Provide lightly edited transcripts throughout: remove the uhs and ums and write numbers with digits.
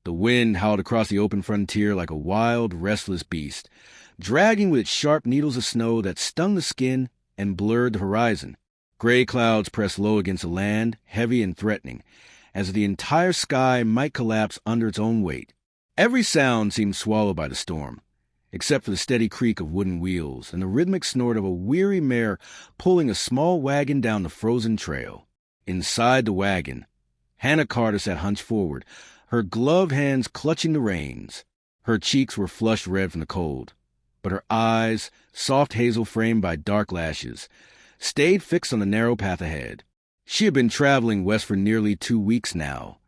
The wind howled across the open frontier like a wild, restless beast, dragging with its sharp needles of snow that stung the skin and blurred the horizon. Gray clouds pressed low against the land, heavy and threatening, as if the entire sky might collapse under its own weight. Every sound seemed swallowed by the storm, except for the steady creak of wooden wheels and the rhythmic snort of a weary mare pulling a small wagon down the frozen trail. Inside the wagon, Hannah Carter sat hunched forward, her gloved hands clutching the reins. Her cheeks were flushed red from the cold, but her eyes, soft hazel framed by dark lashes, stayed fixed on the narrow path ahead. She had been traveling west for nearly 2 weeks now,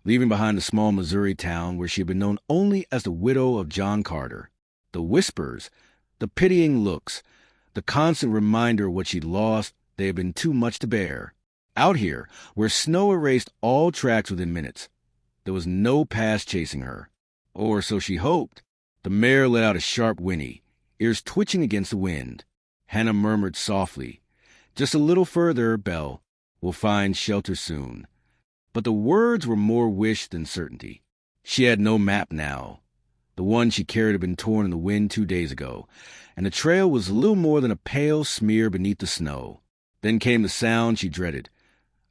leaving behind a small Missouri town where she had been known only as the widow of John Carter. The whispers, the pitying looks, the constant reminder of what she'd lost, they had been too much to bear. Out here, where snow erased all tracks within minutes, there was no past chasing her. Or so she hoped. The mare let out a sharp whinny, ears twitching against the wind. Hannah murmured softly, "Just a little further, Belle. We'll find shelter soon." But the words were more wish than certainty. She had no map now. The one she carried had been torn in the wind 2 days ago, and the trail was little more than a pale smear beneath the snow. Then came the sound she dreaded,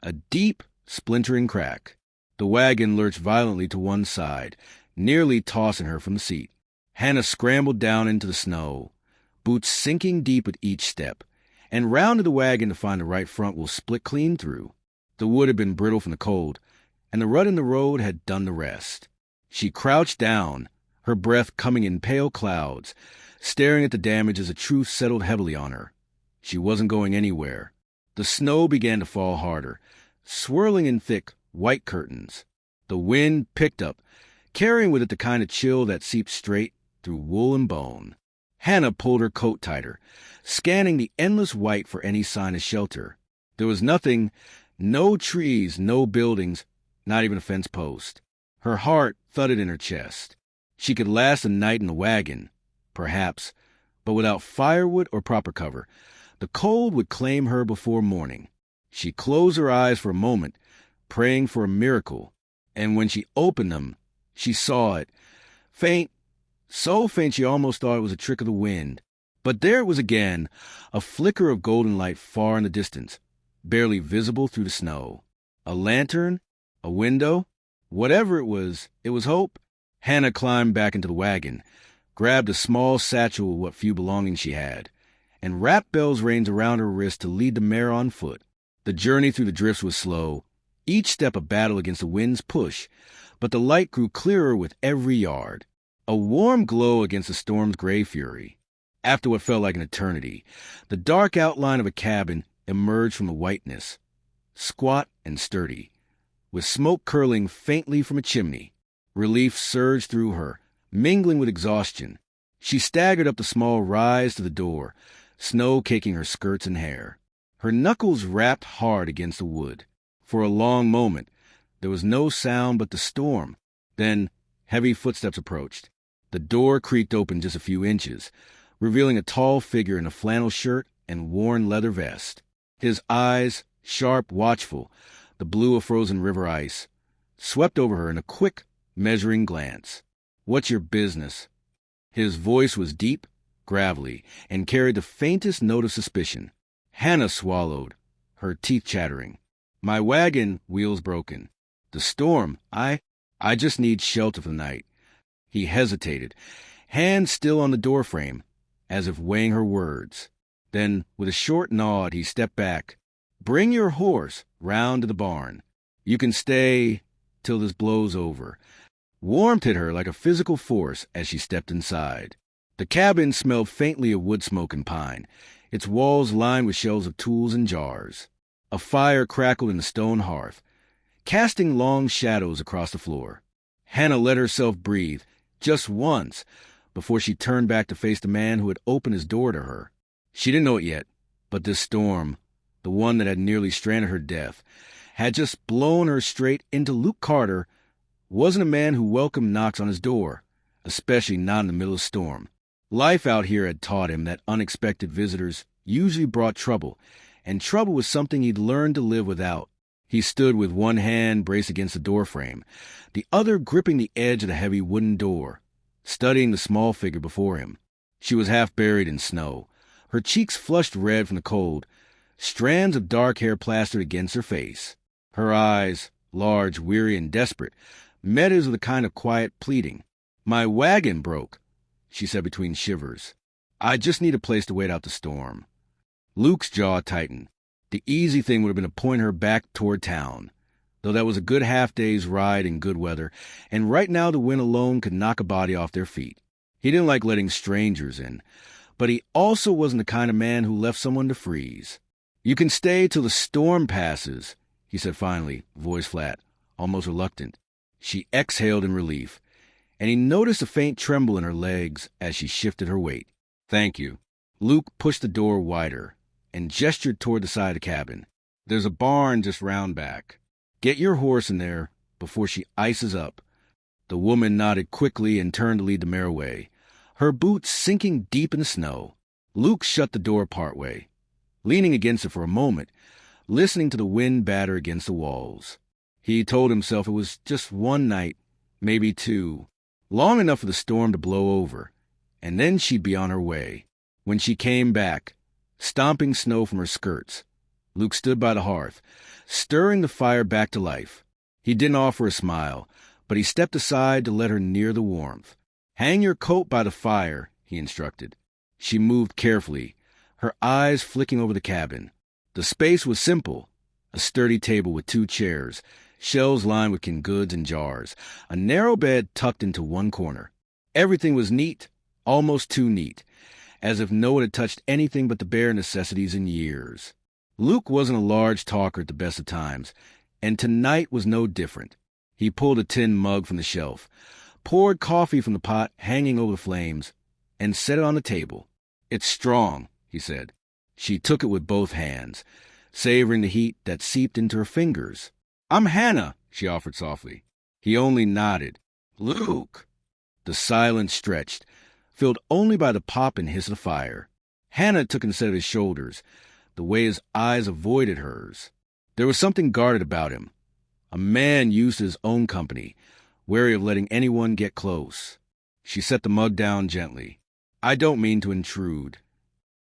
a deep, splintering crack. The wagon lurched violently to one side, nearly tossing her from the seat. Hannah scrambled down into the snow, boots sinking deep at each step, and rounded the wagon to find the right front wheel split clean through. The wood had been brittle from the cold, and the rut in the road had done the rest. She crouched down, her breath coming in pale clouds, staring at the damage as the truth settled heavily on her. She wasn't going anywhere. The snow began to fall harder, swirling in thick, white curtains. The wind picked up, carrying with it the kind of chill that seeped straight through wool and bone. Hannah pulled her coat tighter, scanning the endless white for any sign of shelter. There was nothing, no trees, no buildings, not even a fence post. Her heart thudded in her chest. She could last a night in the wagon, perhaps, but without firewood or proper cover, the cold would claim her before morning. She closed her eyes for a moment, praying for a miracle, and when she opened them, she saw it, faint, so faint she almost thought it was a trick of the wind. But there it was again, a flicker of golden light far in the distance, barely visible through the snow. A lantern? A window? Whatever it was hope. Hannah climbed back into the wagon, grabbed a small satchel of what few belongings she had, and wrapped Belle's reins around her wrist to lead the mare on foot. The journey through the drifts was slow, each step a battle against the wind's push, but the light grew clearer with every yard, a warm glow against the storm's gray fury. After what felt like an eternity, the dark outline of a cabin emerged from the whiteness, squat and sturdy, with smoke curling faintly from a chimney. Relief surged through her, mingling with exhaustion. She staggered up the small rise to the door, snow caking her skirts and hair. Her knuckles rapped hard against the wood. For a long moment, there was no sound but the storm. Then, heavy footsteps approached. The door creaked open just a few inches, revealing a tall figure in a flannel shirt and worn leather vest. His eyes, sharp, watchful, the blue of frozen river ice, swept over her in a quick, measuring glance. "What's your business?" His voice was deep, gravelly, and carried the faintest note of suspicion. Hannah swallowed, her teeth chattering. "My wagon wheel's broken. The storm, I just need shelter for the night." He hesitated, hand still on the doorframe, as if weighing her words. Then, with a short nod, he stepped back. "Bring your horse round to the barn. You can stay till this blows over." Warmth hit her like a physical force as she stepped inside. The cabin smelled faintly of wood smoke and pine, its walls lined with shelves of tools and jars. A fire crackled in the stone hearth, casting long shadows across the floor. Hannah let herself breathe, just once, before she turned back to face the man who had opened his door to her. She didn't know it yet, but this storm, the one that had nearly stranded her death, had just blown her straight into Luke Carter, wasn't a man who welcomed knocks on his door, especially not in the middle of a storm. Life out here had taught him that unexpected visitors usually brought trouble, and trouble was something he'd learned to live without. He stood with one hand braced against the doorframe, the other gripping the edge of the heavy wooden door, studying the small figure before him. She was half buried in snow, her cheeks flushed red from the cold, strands of dark hair plastered against her face. Her eyes, large, weary, and desperate, met his with a kind of quiet pleading. "My wagon broke," she said between shivers. "I just need a place to wait out the storm." Luke's jaw tightened. The easy thing would have been to point her back toward town, though that was a good half-day's ride in good weather, and right now the wind alone could knock a body off their feet. He didn't like letting strangers in, but he also wasn't the kind of man who left someone to freeze. "You can stay till the storm passes," he said finally, voice flat, almost reluctant. She exhaled in relief, and he noticed a faint tremble in her legs as she shifted her weight. "Thank you." Luke pushed the door wider and gestured toward the side of the cabin. "There's a barn just round back. Get your horse in there before she ices up." The woman nodded quickly and turned to lead the mare away, her boots sinking deep in the snow. Luke shut the door partway, leaning against it for a moment, listening to the wind batter against the walls. He told himself it was just one night, maybe two, long enough for the storm to blow over, and then she'd be on her way. When she came back, stomping snow from her skirts, Luke stood by the hearth, stirring the fire back to life. He didn't offer a smile, but he stepped aside to let her near the warmth. "Hang your coat by the fire," he instructed. She moved carefully, her eyes flicking over the cabin. The space was simple: a sturdy table with 2 chairs, shelves lined with canned goods and jars, a narrow bed tucked into one corner. Everything was neat, almost too neat, as if no one had touched anything but the bare necessities in years. Luke wasn't a large talker at the best of times, and tonight was no different. He pulled a tin mug from the shelf, poured coffee from the pot hanging over the flames, and set it on the table. "It's strong," he said. She took it with both hands, savoring the heat that seeped into her fingers. "I'm Hannah," she offered softly. He only nodded. "Luke." The silence stretched, filled only by the pop and hiss of the fire. Hannah took instead of his shoulders, the way his eyes avoided hers. There was something guarded about him, a man used to his own company, wary of letting anyone get close. She set the mug down gently. "I don't mean to intrude."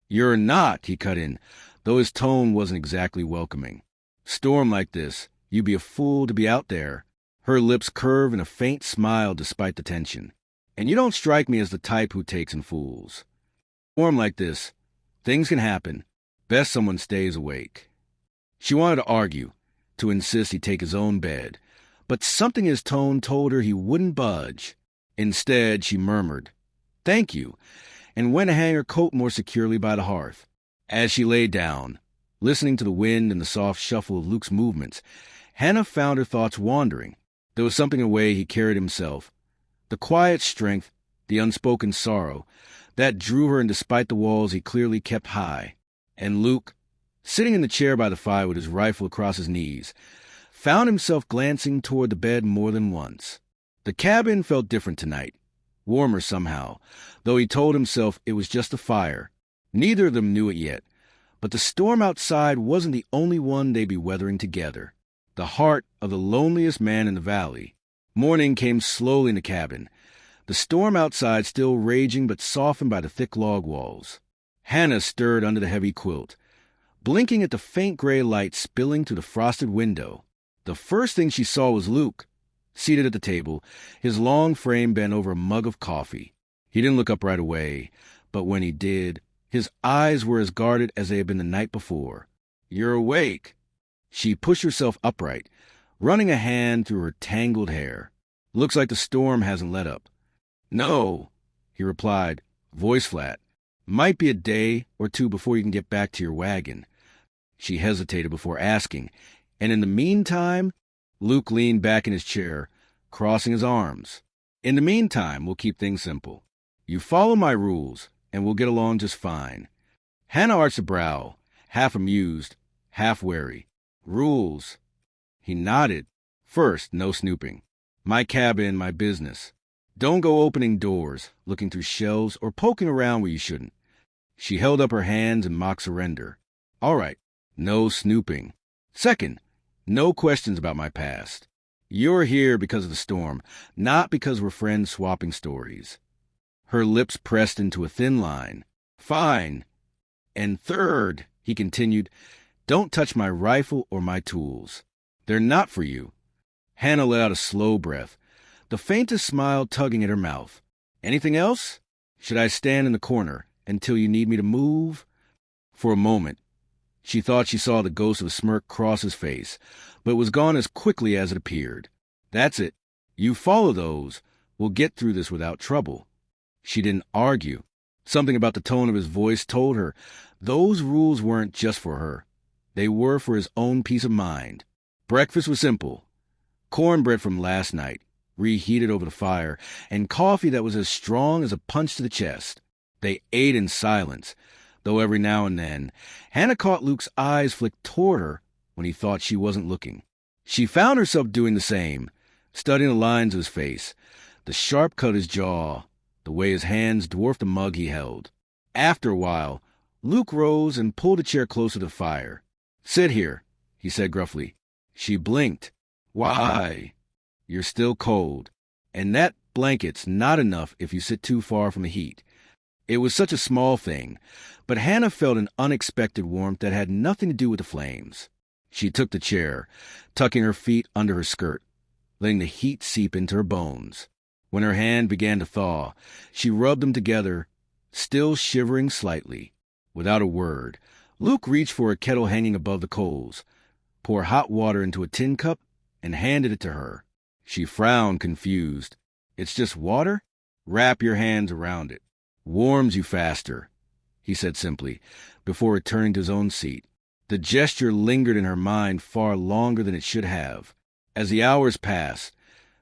"You're not," he cut in, though his tone wasn't exactly welcoming. "Storm like this, you'd be a fool to be out there." Her lips curved in a faint smile despite the tension. "And you don't strike me as the type who takes in fools. Storm like this, things can happen. Best someone stays awake." She wanted to argue, to insist he take his own bed, but something in his tone told her he wouldn't budge. Instead, she murmured, "Thank you," and went to hang her coat more securely by the hearth. As she lay down, listening to the wind and the soft shuffle of Luke's movements, Hannah found her thoughts wandering. There was something in the way he carried himself, the quiet strength, the unspoken sorrow, that drew her in despite the walls he clearly kept high. And Luke, sitting in the chair by the fire with his rifle across his knees, found himself glancing toward the bed more than once. The cabin felt different tonight, warmer somehow, though he told himself it was just the fire. Neither of them knew it yet, but the storm outside wasn't the only one they'd be weathering together. The heart of the loneliest man in the valley. Morning came slowly in the cabin, the storm outside still raging but softened by the thick log walls. Hannah stirred under the heavy quilt, blinking at the faint gray light spilling through the frosted window. The first thing she saw was Luke, seated at the table, his long frame bent over a mug of coffee. He didn't look up right away, but when he did, his eyes were as guarded as they had been the night before. "You're awake." She pushed herself upright, running a hand through her tangled hair. "Looks like the storm hasn't let up." "No," he replied, voice flat. "Might be a day or two before you can get back to your wagon." She hesitated before asking, "And in the meantime?" Luke leaned back in his chair, crossing his arms. "In the meantime, we'll keep things simple. You follow my rules, and we'll get along just fine." Hannah arched a brow, half amused, half wary. "Rules?" He nodded. "First, no snooping. My cabin, my business. Don't go opening doors, looking through shelves, or poking around where you shouldn't." She held up her hands in mock surrender. "All right, no snooping. Second, No questions about my past. You're here because of the storm, not because we're friends swapping stories. Her lips pressed into a thin line. Fine. And third, he continued, don't touch my rifle or my tools. They're not for you. Hannah let out a slow breath, the faintest smile tugging at her mouth. Anything else? Should I stand in the corner until you need me to move? For a moment, she thought she saw the ghost of a smirk cross his face, but it was gone as quickly as it appeared. That's it. You follow those. We'll get through this without trouble. She didn't argue. Something about the tone of his voice told her those rules weren't just for her. They were for his own peace of mind. Breakfast was simple. Cornbread from last night, reheated over the fire, and coffee that was as strong as a punch to the chest. They ate in silence, though every now and then Hannah caught Luke's eyes flick toward her when he thought she wasn't looking. She found herself doing the same, studying the lines of his face, the sharp cut of his jaw, the way his hands dwarfed the mug he held. After a while, Luke rose and pulled a chair closer to the fire. Sit here, he said gruffly. She blinked. Why? You're still cold, and that blanket's not enough if you sit too far from the heat. It was such a small thing, but Hannah felt an unexpected warmth that had nothing to do with the flames. She took the chair, tucking her feet under her skirt, letting the heat seep into her bones. When her hand began to thaw, she rubbed them together, still shivering slightly. Without a word, Luke reached for a kettle hanging above the coals, poured hot water into a tin cup, and handed it to her. She frowned, confused. It's just water? Wrap your hands around it. Warms you faster, he said simply, before returning to his own seat. The gesture lingered in her mind far longer than it should have. As the hours passed,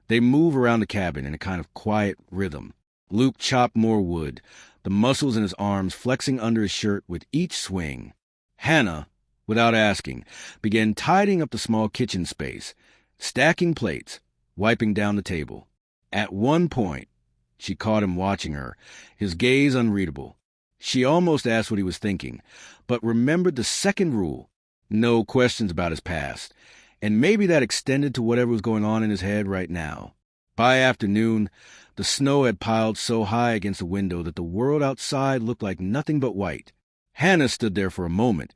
they moved around the cabin in a kind of quiet rhythm. Luke chopped more wood, the muscles in his arms flexing under his shirt with each swing. Hannah, without asking, began tidying up the small kitchen space, stacking plates, wiping down the table. At one point, she caught him watching her, his gaze unreadable. She almost asked what he was thinking, but remembered the second rule, no questions about his past, and maybe that extended to whatever was going on in his head right now. By afternoon, the snow had piled so high against the window that the world outside looked like nothing but white. Hannah stood there for a moment,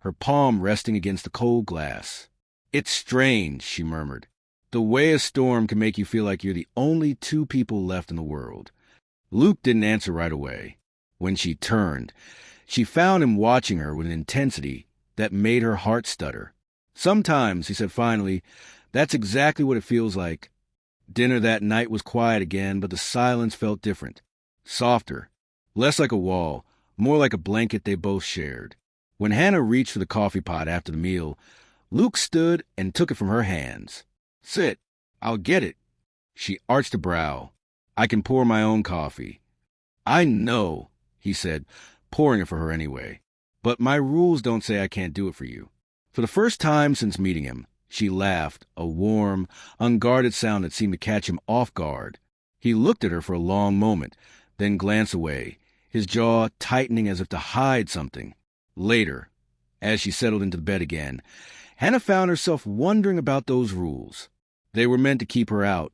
her palm resting against the cold glass. It's strange, she murmured, the way a storm can make you feel like you're the only two people left in the world. Luke didn't answer right away. When she turned, she found him watching her with an intensity that made her heart stutter. Sometimes, he said finally, that's exactly what it feels like. Dinner that night was quiet again, but the silence felt different. Softer, less like a wall, more like a blanket they both shared. When Hannah reached for the coffee pot after the meal, Luke stood and took it from her hands. Sit, I'll get it. She arched a brow. I can pour my own coffee. I know, he said, pouring it for her anyway. But my rules don't say I can't do it for you. For the first time since meeting him, she laughed, a warm, unguarded sound that seemed to catch him off guard. He looked at her for a long moment, then glanced away, his jaw tightening as if to hide something. Later, as she settled into the bed again, Hannah found herself wondering about those rules. They were meant to keep her out.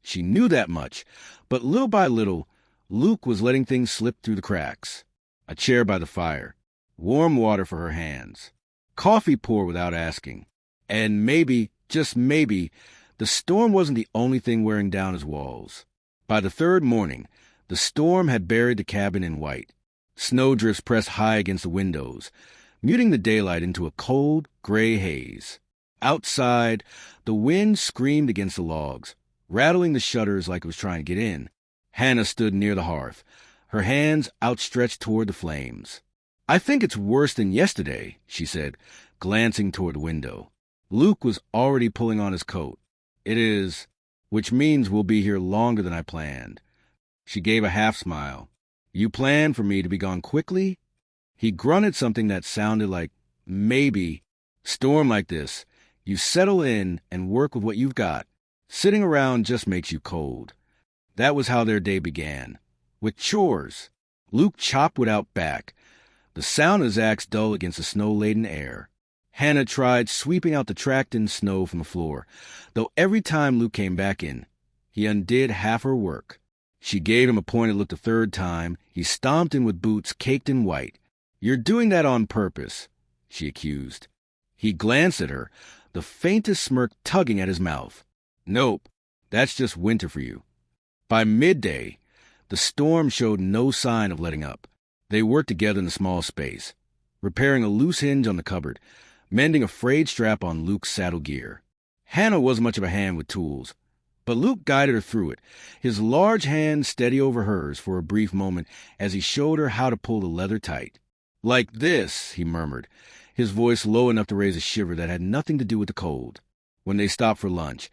She knew that much, but little by little, Luke was letting things slip through the cracks. A chair by the fire, warm water for her hands, coffee poured without asking. And maybe, just maybe, the storm wasn't the only thing wearing down his walls. By the third morning, the storm had buried the cabin in white. Snowdrifts pressed high against the windows, muting the daylight into a cold, gray haze. Outside, the wind screamed against the logs, rattling the shutters like it was trying to get in. Hannah stood near the hearth, her hands outstretched toward the flames. I think it's worse than yesterday, she said, glancing toward the window. Luke was already pulling on his coat. It is, which means we'll be here longer than I planned. She gave a half smile. You planned for me to be gone quickly? He grunted something that sounded like, maybe. Storm like this, you settle in and work with what you've got. Sitting around just makes you cold. That was how their day began. With chores. Luke chopped wood out back, the sound of his axe dull against the snow-laden air. Hannah tried sweeping out the tracked-in snow from the floor, though every time Luke came back in, he undid half her work. She gave him a pointed look the third time. He stomped in with boots caked in white. "You're doing that on purpose," she accused. He glanced at her, the faintest smirk tugging at his mouth. "Nope, that's just winter for you." By midday, the storm showed no sign of letting up. They worked together in the small space, repairing a loose hinge on the cupboard, mending a frayed strap on Luke's saddle gear. Hannah wasn't much of a hand with tools, but Luke guided her through it, his large hand steady over hers for a brief moment as he showed her how to pull the leather tight. "Like this," he murmured, his voice low enough to raise a shiver that had nothing to do with the cold. When they stopped for lunch,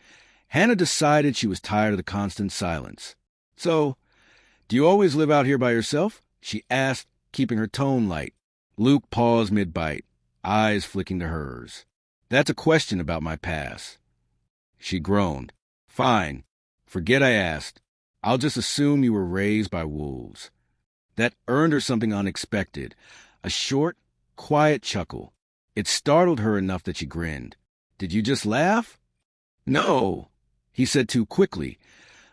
Hannah decided she was tired of the constant silence. "So, do you always live out here by yourself?" she asked, keeping her tone light. Luke paused mid-bite, eyes flicking to hers. "That's a question about my past." She groaned. "Fine. Forget I asked. I'll just assume you were raised by wolves." That earned her something unexpected, a short, quiet chuckle. It startled her enough that she grinned. "Did you just laugh?" "No," he said too quickly,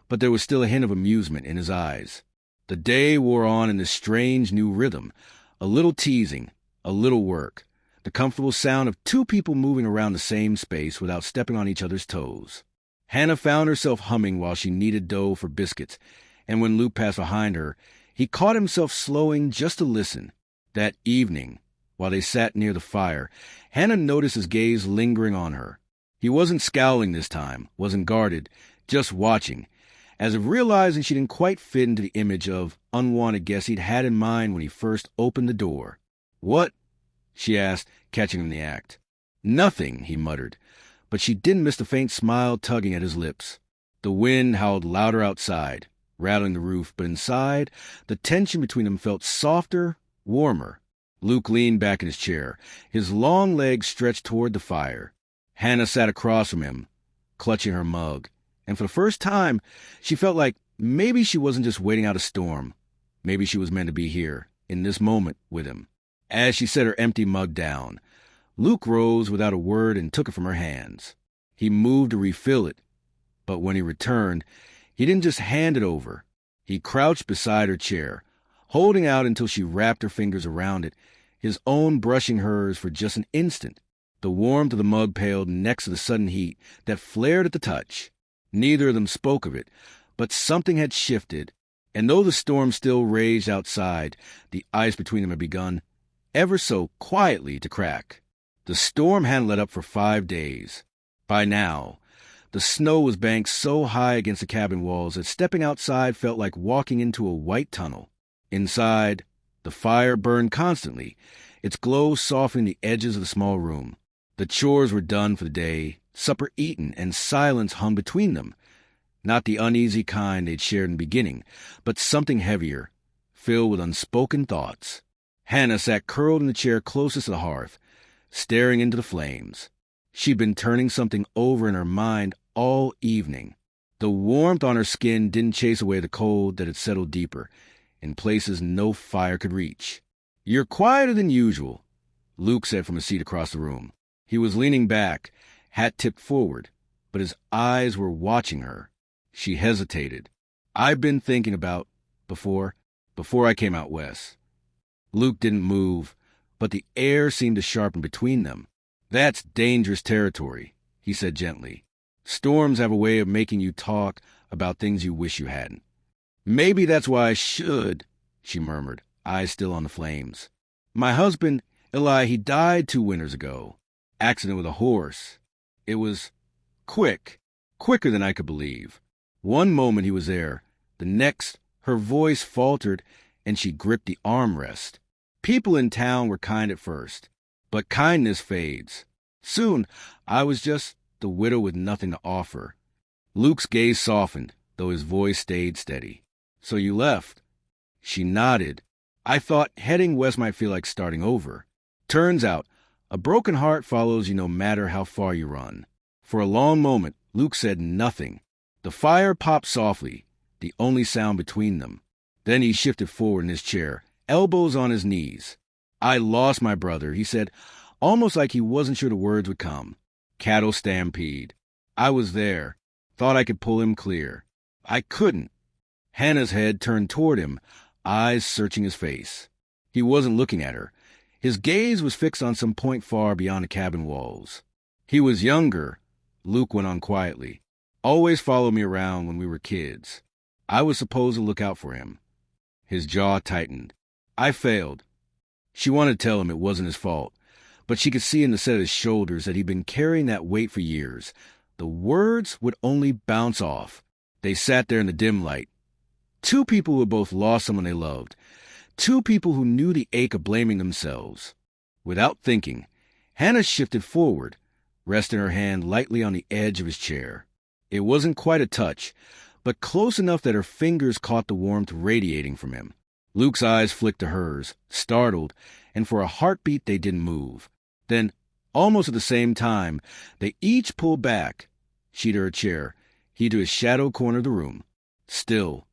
but there was still a hint of amusement in his eyes. The day wore on in this strange new rhythm, a little teasing, a little work, the comfortable sound of two people moving around the same space without stepping on each other's toes. Hannah found herself humming while she kneaded dough for biscuits, and when Luke passed behind her, he caught himself slowing just to listen. That evening, while they sat near the fire, Hannah noticed his gaze lingering on her. He wasn't scowling this time, wasn't guarded, just watching, as if realizing she didn't quite fit into the image of unwanted guest he'd had in mind when he first opened the door. "What?" she asked, catching him in the act. "Nothing," he muttered, but she didn't miss the faint smile tugging at his lips. The wind howled louder outside, rattling the roof, but inside, the tension between them felt softer, warmer. Luke leaned back in his chair, his long legs stretched toward the fire. Hannah sat across from him, clutching her mug, and for the first time, she felt like maybe she wasn't just waiting out a storm. Maybe she was meant to be here, in this moment, with him. As she set her empty mug down, Luke rose without a word and took it from her hands. He moved to refill it, but when he returned, he didn't just hand it over. He crouched beside her chair, holding out until she wrapped her fingers around it, his own brushing hers for just an instant. The warmth of the mug paled next to the sudden heat that flared at the touch. Neither of them spoke of it, but something had shifted, and though the storm still raged outside, the ice between them had begun, ever so quietly, to crack. The storm hadn't let up for 5 days. By now, the snow was banked so high against the cabin walls that stepping outside felt like walking into a white tunnel. Inside, the fire burned constantly, its glow softening the edges of the small room. The chores were done for the day, supper eaten, and silence hung between them. Not the uneasy kind they'd shared in the beginning, but something heavier, filled with unspoken thoughts. Hannah sat curled in the chair closest to the hearth, staring into the flames. She'd been turning something over in her mind all evening. The warmth on her skin didn't chase away the cold that had settled deeper, in places no fire could reach. "You're quieter than usual," Luke said from a seat across the room. He was leaning back, hat tipped forward, but his eyes were watching her. She hesitated. "I've been thinking about before I came out west." Luke didn't move, but the air seemed to sharpen between them. "That's dangerous territory," he said gently. "Storms have a way of making you talk about things you wish you hadn't." "Maybe that's why I should," she murmured, eyes still on the flames. "My husband, Eli, he died 2 winters ago. Accident with a horse. It was quicker than I could believe. One moment he was there, the next her voice faltered and she gripped the armrest. People in town were kind at first, but kindness fades. Soon, I was just the widow with nothing to offer." Luke's gaze softened, though his voice stayed steady. "So you left?" She nodded. "I thought heading west might feel like starting over. Turns out, a broken heart follows you no matter how far you run." For a long moment, Luke said nothing. The fire popped softly, the only sound between them. Then he shifted forward in his chair, elbows on his knees. "I lost my brother," he said, almost like he wasn't sure the words would come. Cattle stampede. I was there. Thought I could pull him clear. I couldn't. Hannah's head turned toward him, eyes searching his face. He wasn't looking at her. His gaze was fixed on some point far beyond the cabin walls. He was younger, Luke went on quietly. Always followed me around when we were kids. I was supposed to look out for him. His jaw tightened. I failed. She wanted to tell him it wasn't his fault, but she could see in the set of his shoulders that he'd been carrying that weight for years. The words would only bounce off. They sat there in the dim light. Two people who had both lost someone they loved. Two people who knew the ache of blaming themselves. Without thinking, Hannah shifted forward, resting her hand lightly on the edge of his chair. It wasn't quite a touch, but close enough that her fingers caught the warmth radiating from him. Luke's eyes flicked to hers, startled, and for a heartbeat they didn't move. Then, almost at the same time, they each pulled back, she to her chair, he to his shadow corner of the room. Still.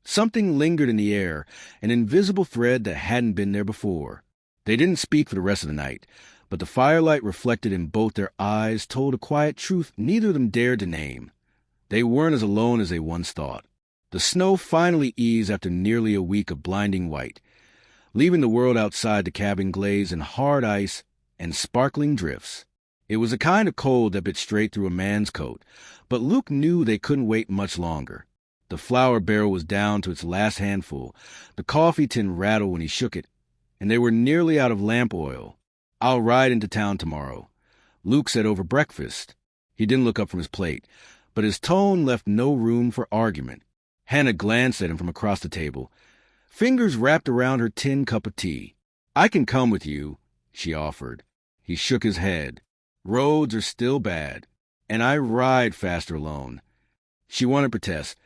Something lingered in the air, an invisible thread that hadn't been there before. They didn't speak for the rest of the night, but the firelight reflected in both their eyes told a quiet truth neither of them dared to name. They weren't as alone as they once thought. The snow finally eased after nearly a week of blinding white, leaving the world outside the cabin glazed in hard ice and sparkling drifts. It was a kind of cold that bit straight through a man's coat, but Luke knew they couldn't wait much longer. The flour barrel was down to its last handful, the coffee tin rattled when he shook it, and they were nearly out of lamp oil. I'll ride into town tomorrow, Luke said over breakfast. He didn't look up from his plate, but his tone left no room for argument. Hannah glanced at him from across the table, fingers wrapped around her tin cup of tea. I can come with you, she offered. He shook his head. Roads are still bad, and I ride faster alone. She wanted to protest,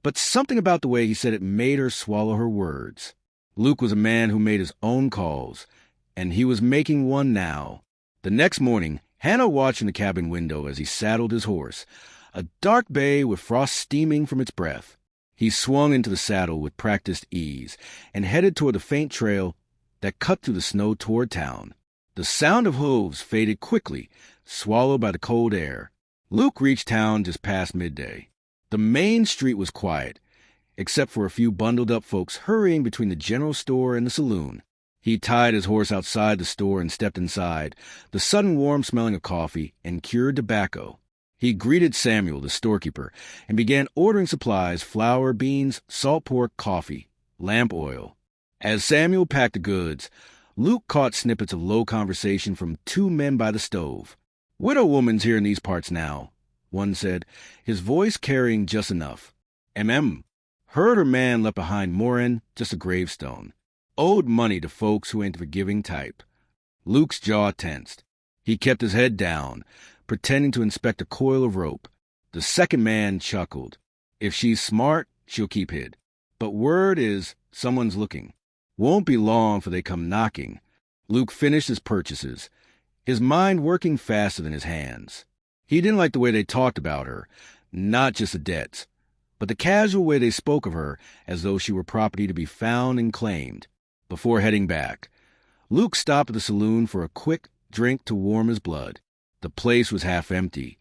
but something about the way he said it made her swallow her words. Luke was a man who made his own calls, and he was making one now. The next morning, Hannah watched from the cabin window as he saddled his horse, a dark bay with frost steaming from its breath. He swung into the saddle with practiced ease and headed toward the faint trail that cut through the snow toward town. The sound of hooves faded quickly, swallowed by the cold air. Luke reached town just past midday. The main street was quiet, except for a few bundled-up folks hurrying between the general store and the saloon. He tied his horse outside the store and stepped inside, the sudden warm smelling of coffee and cured tobacco. He greeted Samuel, the storekeeper, and began ordering supplies: flour, beans, salt pork, coffee, lamp oil. As Samuel packed the goods, Luke caught snippets of low conversation from two men by the stove. "Widow woman's here in these parts now," one said, his voice carrying just enough. Heard her man left behind Morin, just a gravestone. Owed money to folks who ain't the forgiving type. Luke's jaw tensed. He kept his head down, pretending to inspect a coil of rope. The second man chuckled. If she's smart, she'll keep hid. But word is someone's looking. Won't be long for they come knocking. Luke finished his purchases, his mind working faster than his hands. He didn't like the way they talked about her, not just the debts, but the casual way they spoke of her as though she were property to be found and claimed. Before heading back, Luke stopped at the saloon for a quick drink to warm his blood. The place was half empty,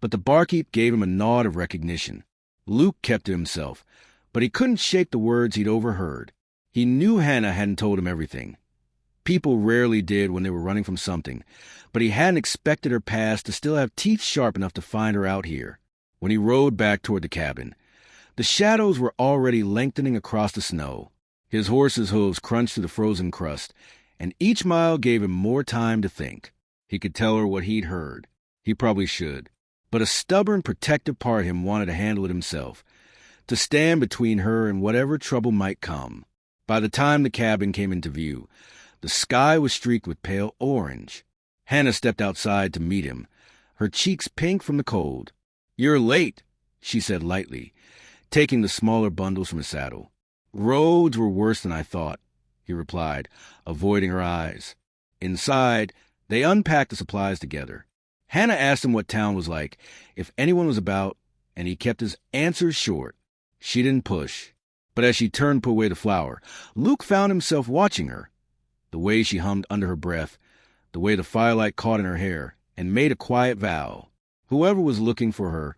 but the barkeep gave him a nod of recognition. Luke kept to himself, but he couldn't shake the words he'd overheard. He knew Hannah hadn't told him everything. People rarely did when they were running from something, but he hadn't expected her past to still have teeth sharp enough to find her out here. When he rode back toward the cabin, the shadows were already lengthening across the snow. His horse's hooves crunched through the frozen crust, and each mile gave him more time to think. He could tell her what he'd heard. He probably should. But a stubborn, protective part of him wanted to handle it himself, to stand between her and whatever trouble might come. By the time the cabin came into view, the sky was streaked with pale orange. Hannah stepped outside to meet him, her cheeks pink from the cold. "You're late," she said lightly, taking the smaller bundles from his saddle. "Roads were worse than I thought," he replied, avoiding her eyes. Inside, they unpacked the supplies together. Hannah asked him what town was like, if anyone was about, and he kept his answers short. She didn't push. But as she turned to put away the flour, Luke found himself watching her. The way she hummed under her breath, the way the firelight caught in her hair, and made a quiet vow. Whoever was looking for her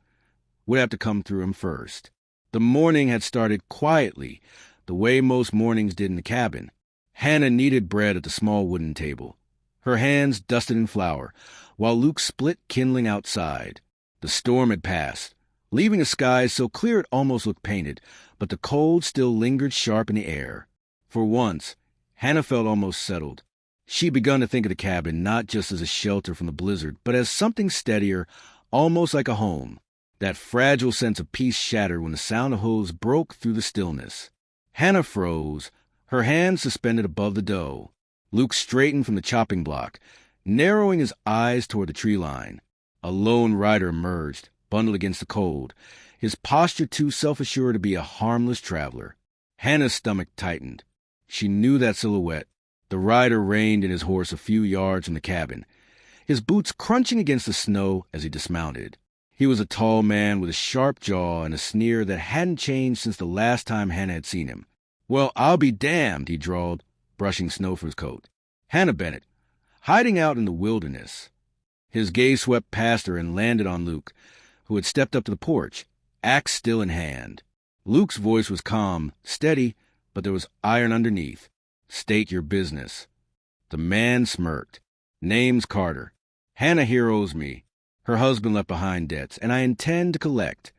would have to come through him first. The morning had started quietly, the way most mornings did in the cabin. Hannah kneaded bread at the small wooden table, her hands dusted in flour, while Luke split kindling outside. The storm had passed, leaving a sky so clear it almost looked painted, but the cold still lingered sharp in the air. For once, Hannah felt almost settled. She'd begun to think of the cabin not just as a shelter from the blizzard, but as something steadier, almost like a home. That fragile sense of peace shattered when the sound of hooves broke through the stillness. Hannah froze, her hands suspended above the dough. Luke straightened from the chopping block, narrowing his eyes toward the tree line. A lone rider emerged, bundled against the cold, his posture too self-assured to be a harmless traveler. Hannah's stomach tightened. She knew that silhouette. The rider reined in his horse a few yards from the cabin, his boots crunching against the snow as he dismounted. He was a tall man with a sharp jaw and a sneer that hadn't changed since the last time Hannah had seen him. "Well, I'll be damned," he drawled, brushing snow from his coat. Hannah Bennett, hiding out in the wilderness. His gaze swept past her and landed on Luke, who had stepped up to the porch, axe still in hand. Luke's voice was calm, steady, but there was iron underneath. "State your business." The man smirked. "Name's Carter. Hannah here owes me. Her husband left behind debts, and I intend to collect."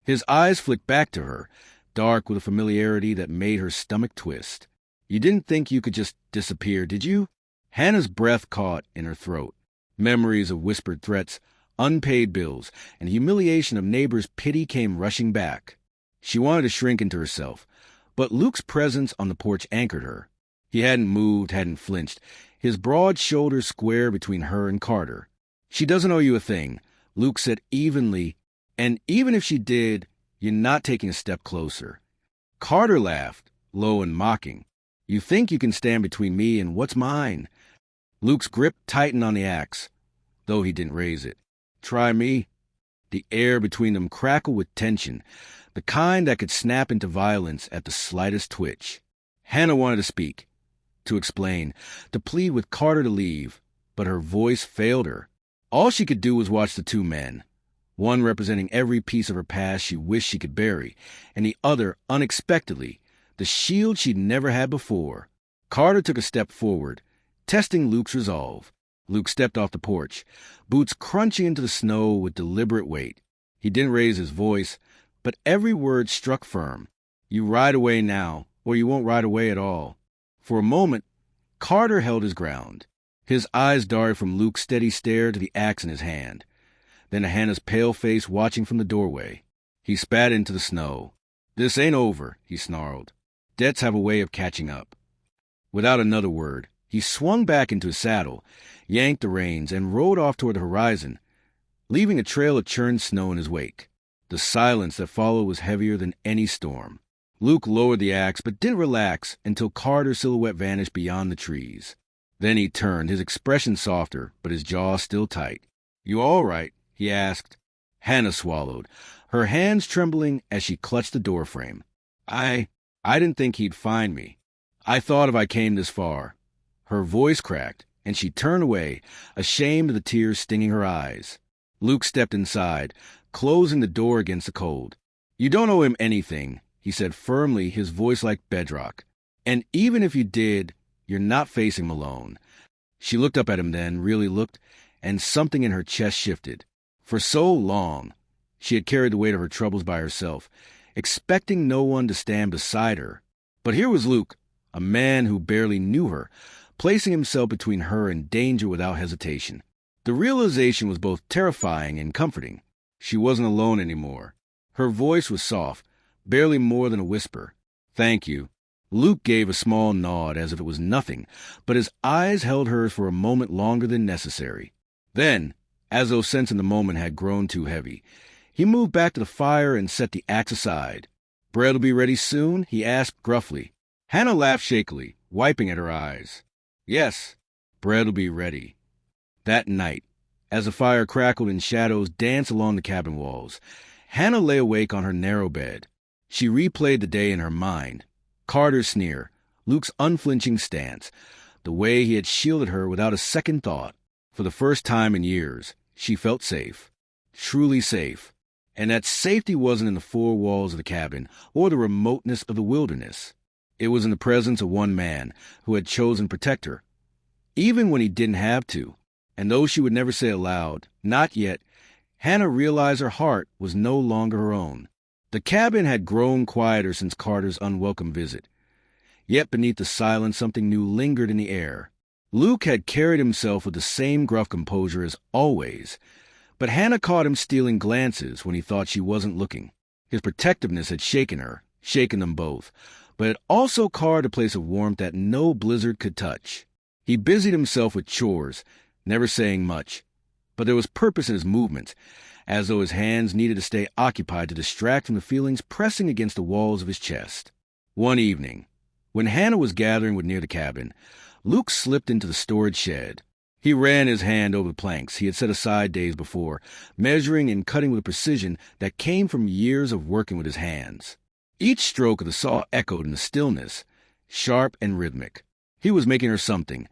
His eyes flicked back to her, dark with a familiarity that made her stomach twist. "You didn't think you could just disappear, did you?" Hannah's breath caught in her throat. Memories of whispered threats, unpaid bills, and humiliation of neighbors' pity came rushing back. She wanted to shrink into herself, but Luke's presence on the porch anchored her. He hadn't moved, hadn't flinched, his broad shoulders square between her and Carter. "She doesn't owe you a thing," Luke said evenly, "and even if she did, you're not taking a step closer." Carter laughed, low and mocking. "You think you can stand between me and what's mine?" Luke's grip tightened on the axe, though he didn't raise it. "Try me." The air between them crackled with tension, the kind that could snap into violence at the slightest twitch. Hannah wanted to speak, to explain, to plead with Carter to leave, but her voice failed her. All she could do was watch the two men, one representing every piece of her past she wished she could bury, and the other, unexpectedly, the shield she'd never had before. Carter took a step forward, testing Luke's resolve. Luke stepped off the porch, boots crunching into the snow with deliberate weight. He didn't raise his voice, but every word struck firm. "You ride away now, or you won't ride away at all." For a moment, Carter held his ground. His eyes darted from Luke's steady stare to the axe in his hand, then to Hannah's pale face watching from the doorway. He spat into the snow. "This ain't over," he snarled. "Debts have a way of catching up." Without another word, he swung back into his saddle, yanked the reins, and rode off toward the horizon, leaving a trail of churned snow in his wake. The silence that followed was heavier than any storm. Luke lowered the axe, but didn't relax until Carter's silhouette vanished beyond the trees. Then he turned, his expression softer, but his jaw still tight. "You all right?" he asked. Hannah swallowed, her hands trembling as she clutched the doorframe. I didn't think he'd find me. I thought if I came this far." Her voice cracked, and she turned away, ashamed of the tears stinging her eyes. Luke stepped inside, closing the door against the cold. "You don't owe him anything," he said firmly, his voice like bedrock. "And even if you did, you're not facing him alone." She looked up at him then, really looked, and something in her chest shifted. For so long, she had carried the weight of her troubles by herself, expecting no one to stand beside her. But here was Luke, a man who barely knew her, placing himself between her and danger without hesitation. The realization was both terrifying and comforting. She wasn't alone anymore. Her voice was soft, barely more than a whisper. "Thank you." Luke gave a small nod as if it was nothing, but his eyes held hers for a moment longer than necessary. Then, as though sensing the moment had grown too heavy, he moved back to the fire and set the axe aside. "Bread'll be ready soon?" he asked gruffly. Hannah laughed shakily, wiping at her eyes. "Yes, bread'll be ready." That night, as the fire crackled and shadows danced along the cabin walls, Hannah lay awake on her narrow bed. She replayed the day in her mind. Carter's sneer, Luke's unflinching stance, the way he had shielded her without a second thought. For the first time in years, she felt safe, truly safe. And that safety wasn't in the four walls of the cabin or the remoteness of the wilderness. It was in the presence of one man who had chosen to protect her, even when he didn't have to. And though she would never say aloud, not yet, Hannah realized her heart was no longer her own. The cabin had grown quieter since Carter's unwelcome visit. Yet beneath the silence something new lingered in the air. Luke had carried himself with the same gruff composure as always, but Hannah caught him stealing glances when he thought she wasn't looking. His protectiveness had shaken her, shaken them both, but it also carved a place of warmth that no blizzard could touch. He busied himself with chores, never saying much, but there was purpose in his movements, as though his hands needed to stay occupied to distract from the feelings pressing against the walls of his chest. One evening, when Hannah was gathering wood near the cabin, Luke slipped into the storage shed. He ran his hand over the planks he had set aside days before, measuring and cutting with a precision that came from years of working with his hands. Each stroke of the saw echoed in the stillness, sharp and rhythmic. He was making her something,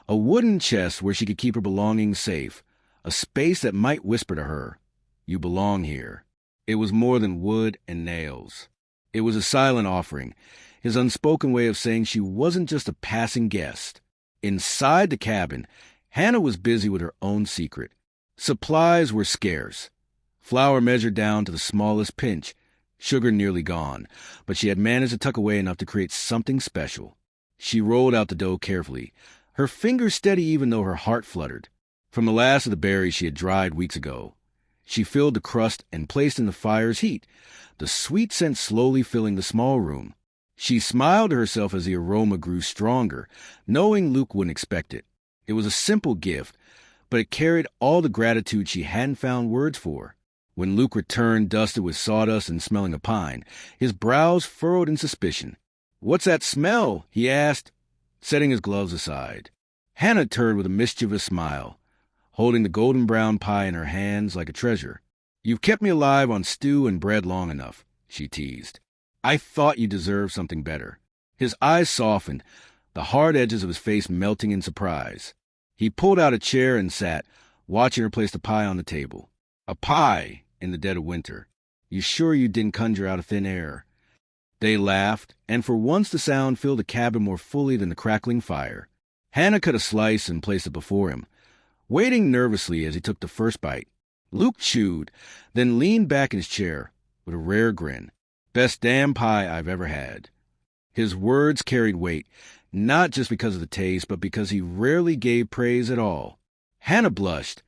a wooden chest where she could keep her belongings safe, a space that might whisper to her, "You belong here." It was more than wood and nails. It was a silent offering, his unspoken way of saying she wasn't just a passing guest. Inside the cabin, Hannah was busy with her own secret. Supplies were scarce. Flour measured down to the smallest pinch, sugar nearly gone, but she had managed to tuck away enough to create something special. She rolled out the dough carefully, her fingers steady even though her heart fluttered. From the last of the berries she had dried weeks ago, she filled the crust and placed in the fire's heat, the sweet scent slowly filling the small room. She smiled to herself as the aroma grew stronger, knowing Luke wouldn't expect it. It was a simple gift, but it carried all the gratitude she hadn't found words for. When Luke returned dusted with sawdust and smelling of pine, his brows furrowed in suspicion. "What's that smell?" he asked, setting his gloves aside. Hannah turned with a mischievous smile, holding the golden brown pie in her hands like a treasure. "You've kept me alive on stew and bread long enough," she teased. "I thought you deserved something better." His eyes softened, the hard edges of his face melting in surprise. He pulled out a chair and sat, watching her place the pie on the table. A pie in the dead of winter. "You sure you didn't conjure out of thin air?" They laughed, and for once the sound filled the cabin more fully than the crackling fire. Hannah cut a slice and placed it before him, waiting nervously as he took the first bite. Luke chewed, then leaned back in his chair with a rare grin. "Best damn pie I've ever had." His words carried weight, not just because of the taste, but because he rarely gave praise at all. Hannah blushed,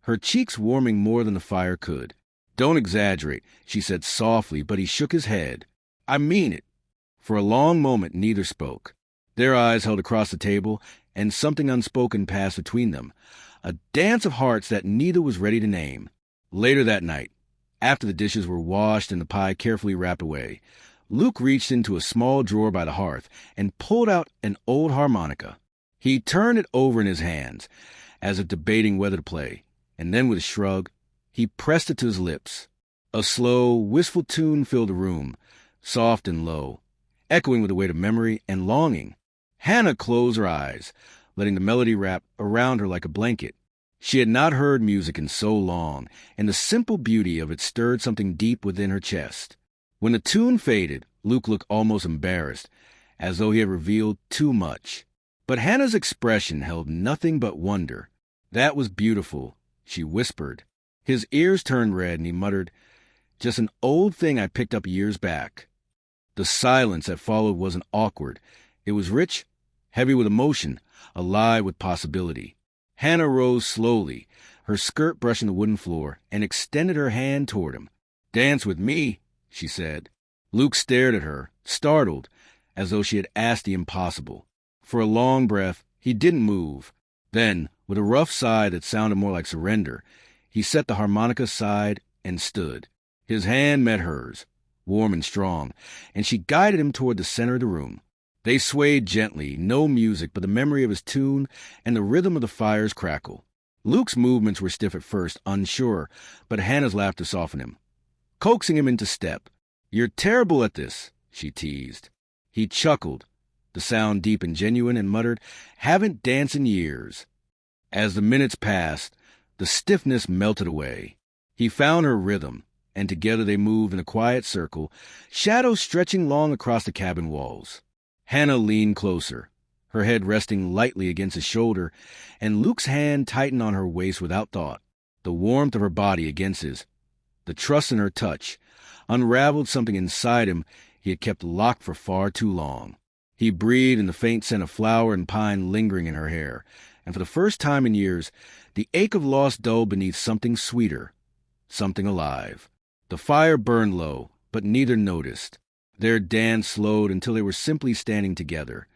her cheeks warming more than the fire could. "Don't exaggerate," she said softly, but he shook his head. "I mean it." For a long moment neither spoke. Their eyes held across the table, and something unspoken passed between them, a dance of hearts that neither was ready to name. Later that night, after the dishes were washed and the pie carefully wrapped away, Luke reached into a small drawer by the hearth and pulled out an old harmonica. He turned it over in his hands, as if debating whether to play, and then with a shrug, he pressed it to his lips. A slow, wistful tune filled the room, soft and low, echoing with the weight of memory and longing. Hannah closed her eyes, letting the melody wrap around her like a blanket. She had not heard music in so long, and the simple beauty of it stirred something deep within her chest. When the tune faded, Luke looked almost embarrassed, as though he had revealed too much. But Hannah's expression held nothing but wonder. "That was beautiful," she whispered. His ears turned red, and he muttered, "Just an old thing I picked up years back." The silence that followed wasn't awkward. It was rich, heavy with emotion, alive with possibility. Hannah rose slowly, her skirt brushing the wooden floor, and extended her hand toward him. "Dance with me," she said. Luke stared at her, startled, as though she had asked the impossible. For a long breath, he didn't move. Then, with a rough sigh that sounded more like surrender, he set the harmonica aside and stood. His hand met hers, warm and strong, and she guided him toward the center of the room. They swayed gently, no music but the memory of his tune and the rhythm of the fire's crackle. Luke's movements were stiff at first, unsure, but Hannah's laughter softened him, coaxing him into step. "You're terrible at this," she teased. He chuckled, the sound deep and genuine, and muttered, "Haven't danced in years." As the minutes passed, the stiffness melted away. He found her rhythm, and together they moved in a quiet circle, shadows stretching long across the cabin walls. Hannah leaned closer, her head resting lightly against his shoulder, and Luke's hand tightened on her waist without thought, the warmth of her body against his, the trust in her touch, unraveled something inside him he had kept locked for far too long. He breathed in the faint scent of flower and pine lingering in her hair, and for the first time in years, the ache of loss dulled beneath something sweeter, something alive. The fire burned low, but neither noticed. Their dance slowed until they were simply standing together,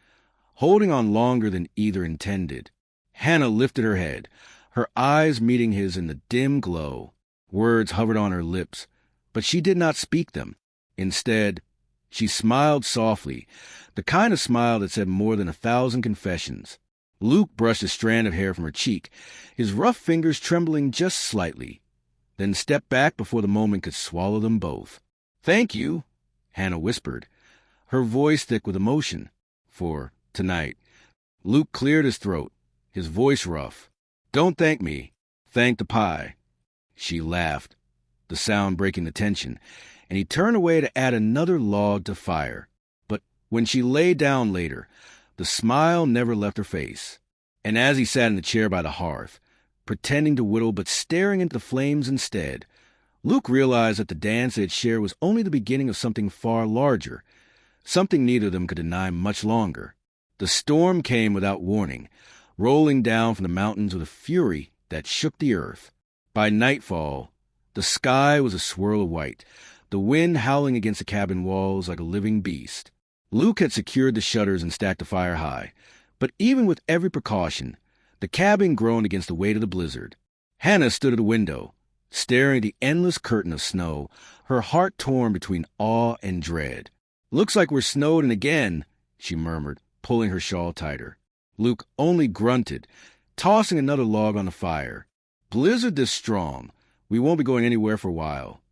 holding on longer than either intended. Hannah lifted her head, her eyes meeting his in the dim glow. Words hovered on her lips, but she did not speak them. Instead, she smiled softly, the kind of smile that said more than 1,000 confessions. Luke brushed a strand of hair from her cheek, his rough fingers trembling just slightly, then stepped back before the moment could swallow them both. "Thank you," Hannah whispered, her voice thick with emotion. "For tonight." Luke cleared his throat, his voice rough. "Don't thank me. Thank the pie." She laughed, the sound breaking the tension, and he turned away to add another log to fire. But when she lay down later, the smile never left her face. And as he sat in the chair by the hearth, pretending to whittle but staring into the flames instead, Luke realized that the dance they had shared was only the beginning of something far larger, something neither of them could deny much longer. The storm came without warning, rolling down from the mountains with a fury that shook the earth. By nightfall, the sky was a swirl of white, the wind howling against the cabin walls like a living beast. Luke had secured the shutters and stacked the fire high, but even with every precaution, the cabin groaned against the weight of the blizzard. Hannah stood at the window, staring at the endless curtain of snow, her heart torn between awe and dread. "Looks like we're snowed in again," she murmured, pulling her shawl tighter. Luke only grunted, tossing another log on the fire. "Blizzard this strong. We won't be going anywhere for a while."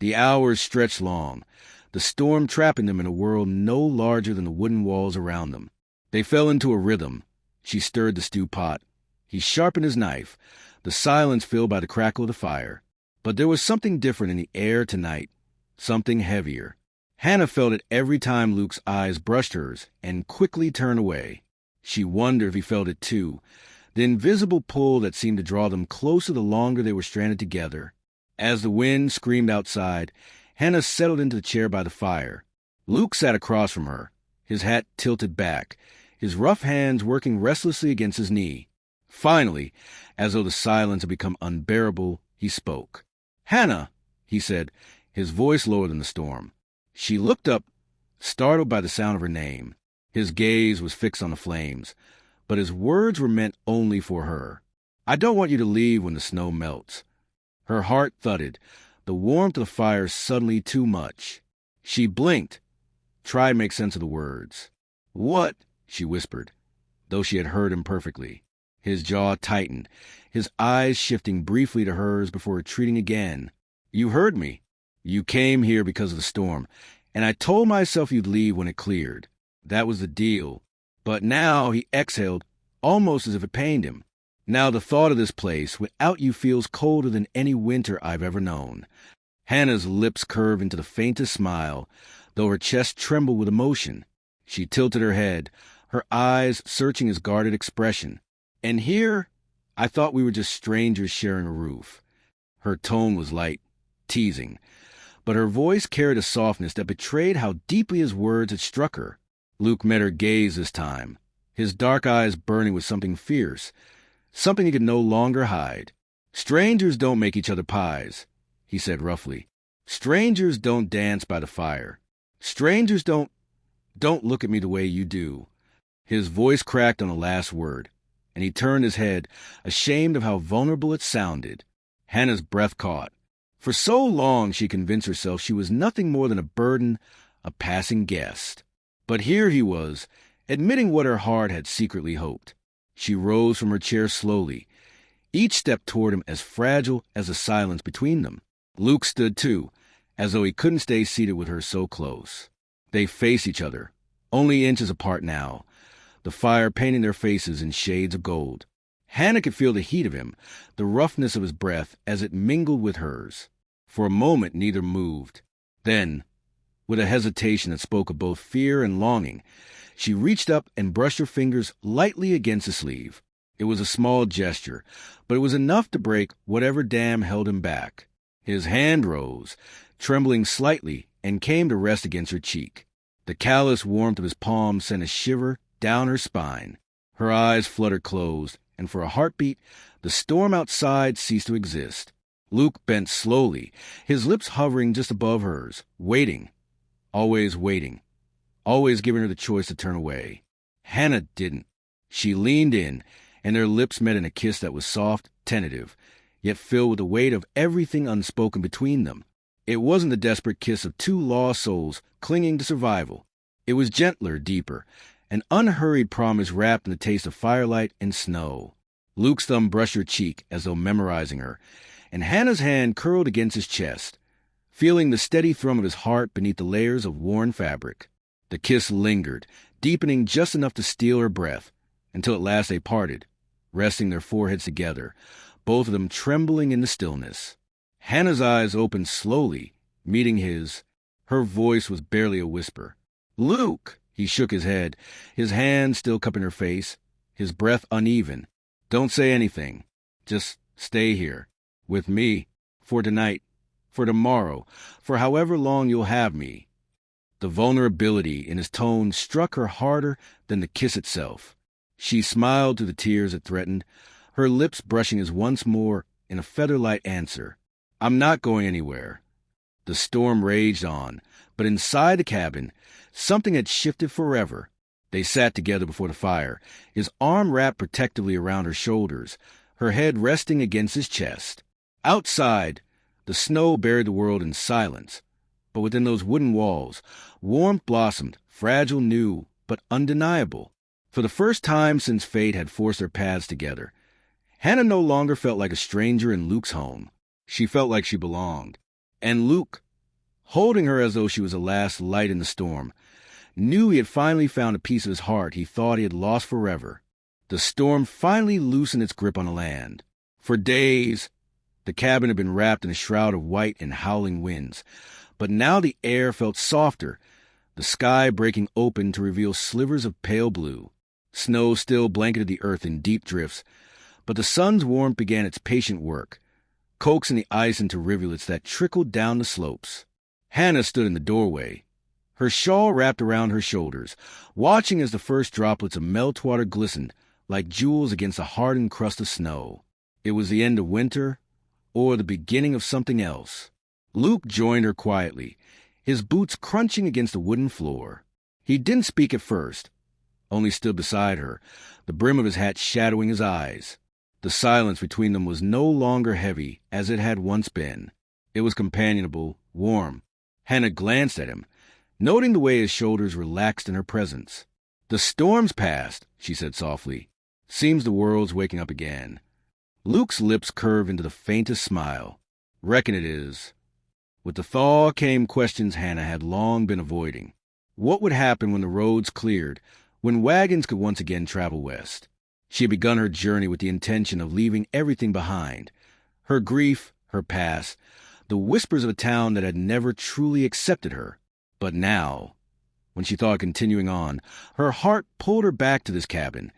The hours stretched long, the storm trapping them in a world no larger than the wooden walls around them. They fell into a rhythm. She stirred the stew pot. He sharpened his knife, the silence filled by the crackle of the fire. But there was something different in the air tonight, something heavier. Hannah felt it every time Luke's eyes brushed hers and quickly turned away. She wondered if he felt it too, the invisible pull that seemed to draw them closer the longer they were stranded together. As the wind screamed outside, Hannah settled into the chair by the fire. Luke sat across from her, his hat tilted back, his rough hands working restlessly against his knee. Finally, as though the silence had become unbearable, he spoke. "Hannah," he said, his voice lower than the storm. She looked up, startled by the sound of her name. His gaze was fixed on the flames, but his words were meant only for her. "I don't want you to leave when the snow melts." Her heart thudded, the warmth of the fire suddenly too much. She blinked, tried to make sense of the words. "What?" she whispered, though she had heard him perfectly. His jaw tightened, his eyes shifting briefly to hers before retreating again. "You heard me. You came here because of the storm, and I told myself you'd leave when it cleared. That was the deal. But now," he exhaled, almost as if it pained him, "now the thought of this place without you feels colder than any winter I've ever known." Hannah's lips curved into the faintest smile, though her chest trembled with emotion. She tilted her head, her eyes searching his guarded expression. "And here, I thought we were just strangers sharing a roof." Her tone was light, teasing, but her voice carried a softness that betrayed how deeply his words had struck her. Luke met her gaze this time, his dark eyes burning with something fierce, something he could no longer hide. "Strangers don't make each other pies," he said roughly. "Strangers don't dance by the fire. Strangers don't look at me the way you do." His voice cracked on the last word, and he turned his head, ashamed of how vulnerable it sounded. Hannah's breath caught. For so long she convinced herself she was nothing more than a burden, a passing guest. But here he was, admitting what her heart had secretly hoped. She rose from her chair slowly, each step toward him as fragile as the silence between them. Luke stood too, as though he couldn't stay seated with her so close. They faced each other, only inches apart now, the fire painting their faces in shades of gold. Hannah could feel the heat of him, the roughness of his breath as it mingled with hers. For a moment neither moved. Then, with a hesitation that spoke of both fear and longing, she reached up and brushed her fingers lightly against his sleeve. It was a small gesture, but it was enough to break whatever dam held him back. His hand rose, trembling slightly, and came to rest against her cheek. The callous warmth of his palm sent a shiver down her spine. Her eyes fluttered closed, and for a heartbeat, the storm outside ceased to exist. Luke bent slowly, his lips hovering just above hers, waiting, always giving her the choice to turn away. Hannah didn't. She leaned in, and their lips met in a kiss that was soft, tentative, yet filled with the weight of everything unspoken between them. It wasn't the desperate kiss of two lost souls clinging to survival. It was gentler, deeper, an unhurried promise wrapped in the taste of firelight and snow. Luke's thumb brushed her cheek as though memorizing her, and Hannah's hand curled against his chest, feeling the steady thrum of his heart beneath the layers of worn fabric. The kiss lingered, deepening just enough to steal her breath, until at last they parted, resting their foreheads together, both of them trembling in the stillness. Hannah's eyes opened slowly, meeting his. Her voice was barely a whisper. "Luke!" He shook his head, his hand still cupping her face, his breath uneven. "Don't say anything. Just stay here. With me. For tonight. For tomorrow. For however long you'll have me." The vulnerability in his tone struck her harder than the kiss itself. She smiled through the tears it threatened, her lips brushing his once more in a feather-light answer. "I'm not going anywhere." The storm raged on, but inside the cabin, something had shifted forever. They sat together before the fire, his arm wrapped protectively around her shoulders, her head resting against his chest. Outside, the snow buried the world in silence, but within those wooden walls, warmth blossomed, fragile, new, but undeniable. For the first time since fate had forced their paths together, Hannah no longer felt like a stranger in Luke's home. She felt like she belonged. And Luke, holding her as though she was the last light in the storm, knew he had finally found a piece of his heart he thought he had lost forever. The storm finally loosened its grip on the land. For days, the cabin had been wrapped in a shroud of white and howling winds, but now the air felt softer, the sky breaking open to reveal slivers of pale blue. Snow still blanketed the earth in deep drifts, but the sun's warmth began its patient work, coaxing the ice into rivulets that trickled down the slopes. Hannah stood in the doorway, her shawl wrapped around her shoulders, watching as the first droplets of meltwater glistened like jewels against a hardened crust of snow. It was the end of winter, or the beginning of something else. Luke joined her quietly, his boots crunching against the wooden floor. He didn't speak at first, only stood beside her, the brim of his hat shadowing his eyes. The silence between them was no longer heavy as it had once been. It was companionable, warm. Hannah glanced at him, noting the way his shoulders relaxed in her presence. "The storm's past," she said softly. "Seems the world's waking up again." Luke's lips curved into the faintest smile. "Reckon it is." With the thaw came questions Hannah had long been avoiding. What would happen when the roads cleared, when wagons could once again travel west? She had begun her journey with the intention of leaving everything behind. Her grief, her past, the whispers of a town that had never truly accepted her. But now, when she thought of continuing on, her heart pulled her back to this cabin,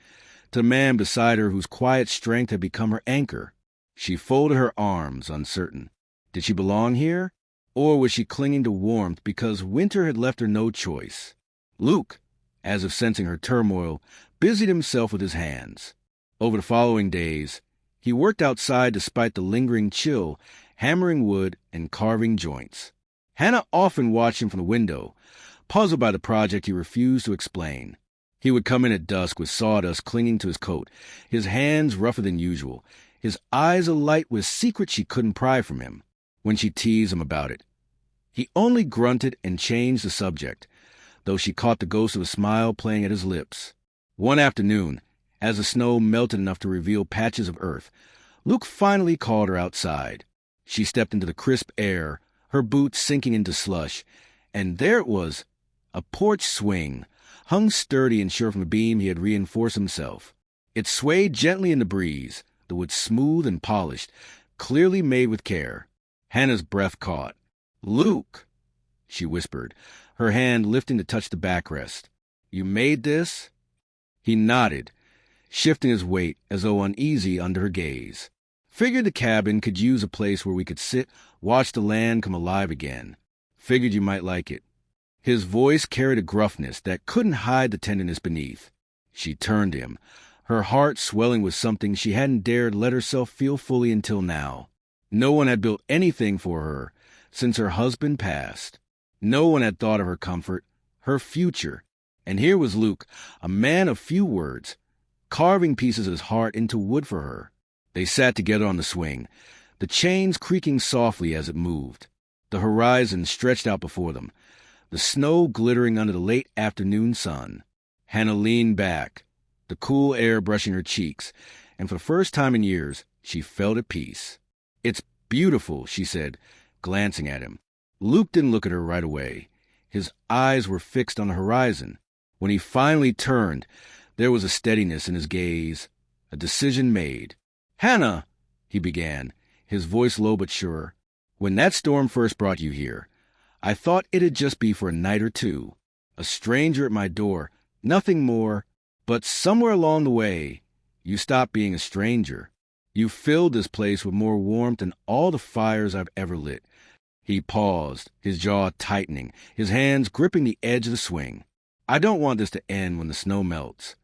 to the man beside her whose quiet strength had become her anchor. She folded her arms, uncertain. Did she belong here? Or was she clinging to warmth because winter had left her no choice? Luke, as if sensing her turmoil, busied himself with his hands. Over the following days, he worked outside despite the lingering chill, hammering wood and carving joints. Hannah often watched him from the window, puzzled by the project he refused to explain. He would come in at dusk with sawdust clinging to his coat, his hands rougher than usual, his eyes alight with secrets she couldn't pry from him. When she teased him about it, he only grunted and changed the subject, though she caught the ghost of a smile playing at his lips. One afternoon, as the snow melted enough to reveal patches of earth, Luke finally called her outside. She stepped into the crisp air, her boots sinking into slush, and there it was, A porch swing, hung sturdy and sure from the beam he had reinforced himself. It swayed gently in the breeze, the wood smooth and polished, clearly made with care. Hannah's breath caught. "Luke," she whispered, her hand lifting to touch the backrest. "You made this?" He nodded, shifting his weight as though uneasy under her gaze. "Figured the cabin could use a place where we could sit, watch the land come alive again. Figured you might like it." His voice carried a gruffness that couldn't hide the tenderness beneath. She turned to him, her heart swelling with something she hadn't dared let herself feel fully until now. No one had built anything for her since her husband passed. No one had thought of her comfort, her future. And here was Luke, a man of few words, carving pieces of his heart into wood for her. They sat together on the swing, the chains creaking softly as it moved. The horizon stretched out before them, the snow glittering under the late afternoon sun. Hannah leaned back, the cool air brushing her cheeks, and for the first time in years, she felt at peace. "It's beautiful," she said, glancing at him. Luke didn't look at her right away. His eyes were fixed on the horizon. When he finally turned, there was a steadiness in his gaze, a decision made. "Hannah," he began, his voice low but sure, "when that storm first brought you here, I thought it'd just be for a night or two. A stranger at my door, nothing more. But somewhere along the way, you stopped being a stranger. You filled this place with more warmth than all the fires I've ever lit." He paused, his jaw tightening, his hands gripping the edge of the swing. "I don't want this to end when the snow melts."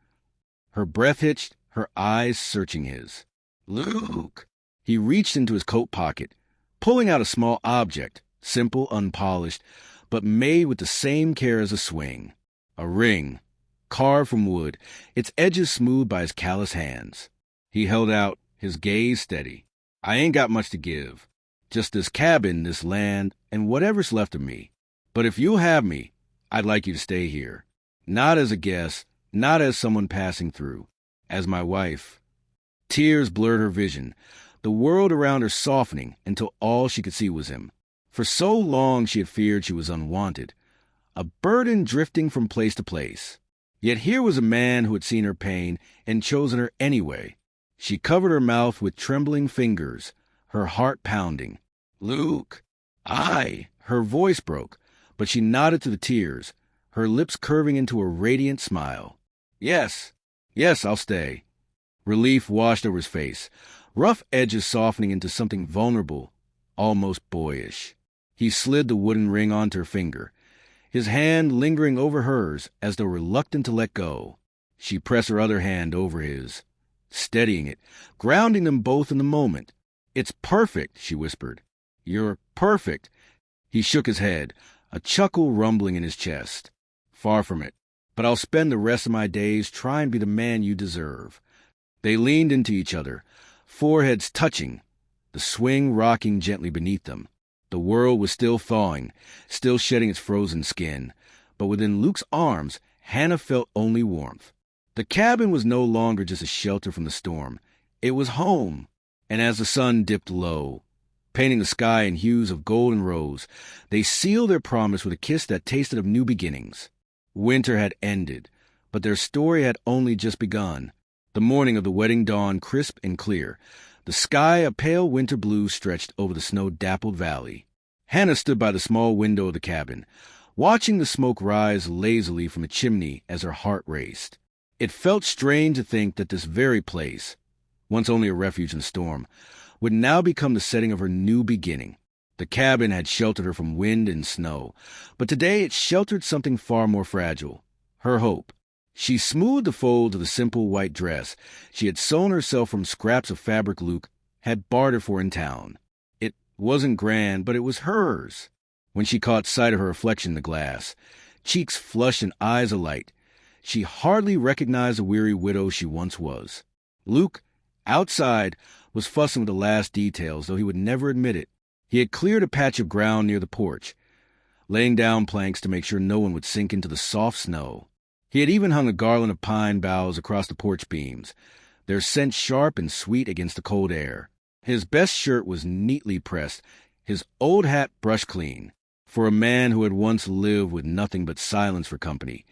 Her breath hitched, her eyes searching his. "Luke!" He reached into his coat pocket, pulling out a small object, simple, unpolished, but made with the same care as a swing. A ring, carved from wood, its edges smoothed by his callous hands. He held out, his gaze steady. "I ain't got much to give. Just this cabin, this land, and whatever's left of me. But if you'll have me, I'd like you to stay here. Not as a guest, not as someone passing through. As my wife." Tears blurred her vision, the world around her softening until all she could see was him. For so long she had feared she was unwanted, a burden drifting from place to place. Yet here was a man who had seen her pain and chosen her anyway. She covered her mouth with trembling fingers, her heart pounding. "Luke, Her voice broke, but she nodded to the tears, her lips curving into a radiant smile. Yes, I'll stay." Relief washed over his face, rough edges softening into something vulnerable, almost boyish. He slid the wooden ring onto her finger, his hand lingering over hers as though reluctant to let go. She pressed her other hand over his, steadying it, grounding them both in the moment. "It's perfect," she whispered. "You're perfect." He shook his head, a chuckle rumbling in his chest. "Far from it. But I'll spend the rest of my days trying to be the man you deserve." They leaned into each other, foreheads touching, the swing rocking gently beneath them. The world was still thawing, still shedding its frozen skin, but within Luke's arms, Hannah felt only warmth. The cabin was no longer just a shelter from the storm. It was home. And as the sun dipped low, painting the sky in hues of gold and rose, they sealed their promise with a kiss that tasted of new beginnings. Winter had ended, but their story had only just begun. The morning of the wedding dawned crisp and clear. The sky, a pale winter blue, stretched over the snow-dappled valley. Hannah stood by the small window of the cabin, watching the smoke rise lazily from a chimney as her heart raced. It felt strange to think that this very place, once only a refuge in the storm, would now become the setting of her new beginning. The cabin had sheltered her from wind and snow, but today it sheltered something far more fragile, her hope. She smoothed the folds of the simple white dress she had sewn herself from scraps of fabric Luke had bartered for in town. It wasn't grand, but it was hers. When she caught sight of her reflection in the glass, cheeks flushed and eyes alight, she hardly recognized the weary widow she once was. Luke, outside, was fussing with the last details, though he would never admit it. He had cleared a patch of ground near the porch, laying down planks to make sure no one would sink into the soft snow. He had even hung a garland of pine boughs across the porch beams, their scent sharp and sweet against the cold air. His best shirt was neatly pressed, his old hat brushed clean. for a man who had once lived with nothing but silence for company.